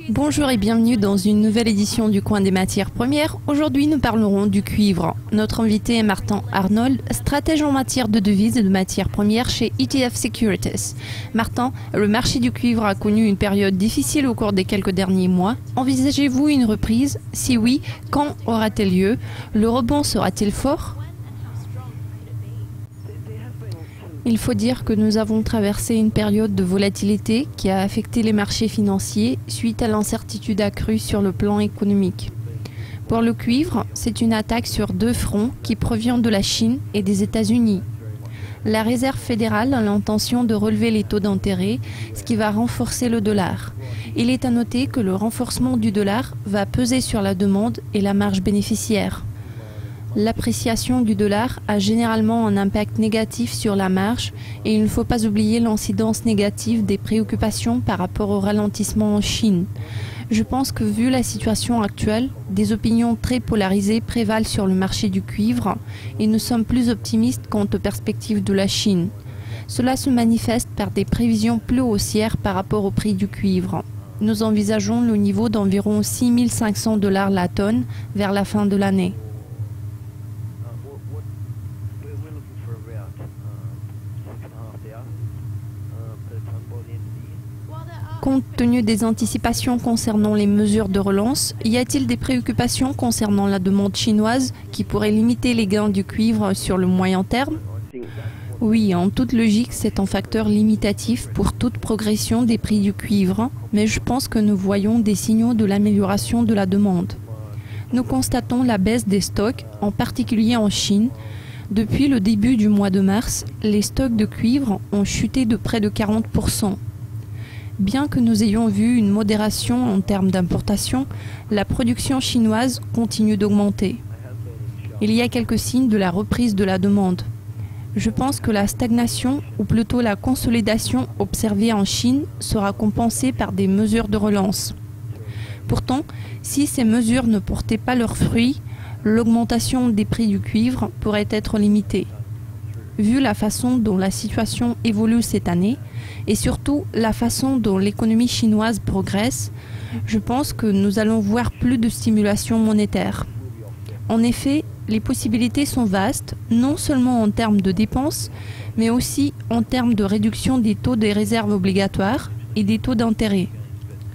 Bonjour et bienvenue dans une nouvelle édition du Coin des matières premières. Aujourd'hui, nous parlerons du cuivre. Notre invité est Martin Arnold, stratège en matière de devises et de matières premières chez ETF Securities. Martin, le marché du cuivre a connu une période difficile au cours des quelques derniers mois. Envisagez-vous une reprise? Si oui, quand aura-t-elle lieu? Le rebond sera-t-il fort? Il faut dire que nous avons traversé une période de volatilité qui a affecté les marchés financiers suite à l'incertitude accrue sur le plan économique. Pour le cuivre, c'est une attaque sur deux fronts qui provient de la Chine et des États-Unis. La Réserve fédérale a l'intention de relever les taux d'intérêt, ce qui va renforcer le dollar. Il est à noter que le renforcement du dollar va peser sur la demande et la marge bénéficiaire. L'appréciation du dollar a généralement un impact négatif sur la marge et il ne faut pas oublier l'incidence négative des préoccupations par rapport au ralentissement en Chine. Je pense que vu la situation actuelle, des opinions très polarisées prévalent sur le marché du cuivre et nous sommes plus optimistes quant aux perspectives de la Chine. Cela se manifeste par des prévisions plus haussières par rapport au prix du cuivre. Nous envisageons le niveau d'environ 6 500 $ la tonne vers la fin de l'année. Compte tenu des anticipations concernant les mesures de relance, y a-t-il des préoccupations concernant la demande chinoise qui pourraient limiter les gains du cuivre sur le moyen terme? Oui, en toute logique, c'est un facteur limitatif pour toute progression des prix du cuivre, mais je pense que nous voyons des signaux de l'amélioration de la demande. Nous constatons la baisse des stocks, en particulier en Chine. Depuis le début du mois de mars, les stocks de cuivre ont chuté de près de 40%. Bien que nous ayons vu une modération en termes d'importation, la production chinoise continue d'augmenter. Il y a quelques signes de la reprise de la demande. Je pense que la stagnation, ou plutôt la consolidation observée en Chine, sera compensée par des mesures de relance. Pourtant, si ces mesures ne portaient pas leurs fruits, l'augmentation des prix du cuivre pourrait être limitée. Vu la façon dont la situation évolue cette année, et surtout la façon dont l'économie chinoise progresse, je pense que nous allons voir plus de stimulation monétaire. En effet, les possibilités sont vastes, non seulement en termes de dépenses, mais aussi en termes de réduction des taux des réserves obligatoires et des taux d'intérêt.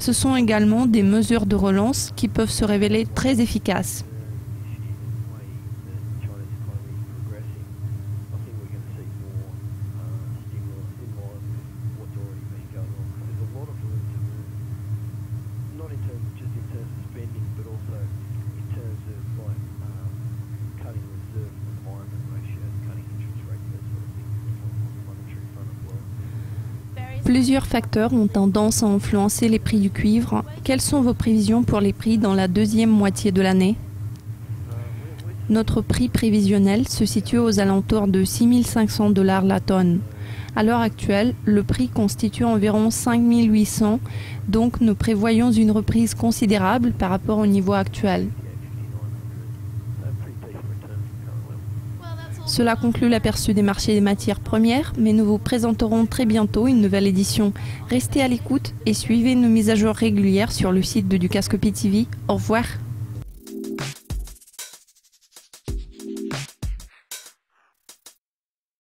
Ce sont également des mesures de relance qui peuvent se révéler très efficaces. Plusieurs facteurs ont tendance à influencer les prix du cuivre. Quelles sont vos prévisions pour les prix dans la deuxième moitié de l'année? Notre prix prévisionnel se situe aux alentours de 6 500 $ la tonne. À l'heure actuelle, le prix constitue environ 5 800, donc nous prévoyons une reprise considérable par rapport au niveau actuel. Cela conclut l'aperçu des marchés des matières premières, mais nous vous présenterons très bientôt une nouvelle édition. Restez à l'écoute et suivez nos mises à jour régulières sur le site de Dukascopy TV. Au revoir.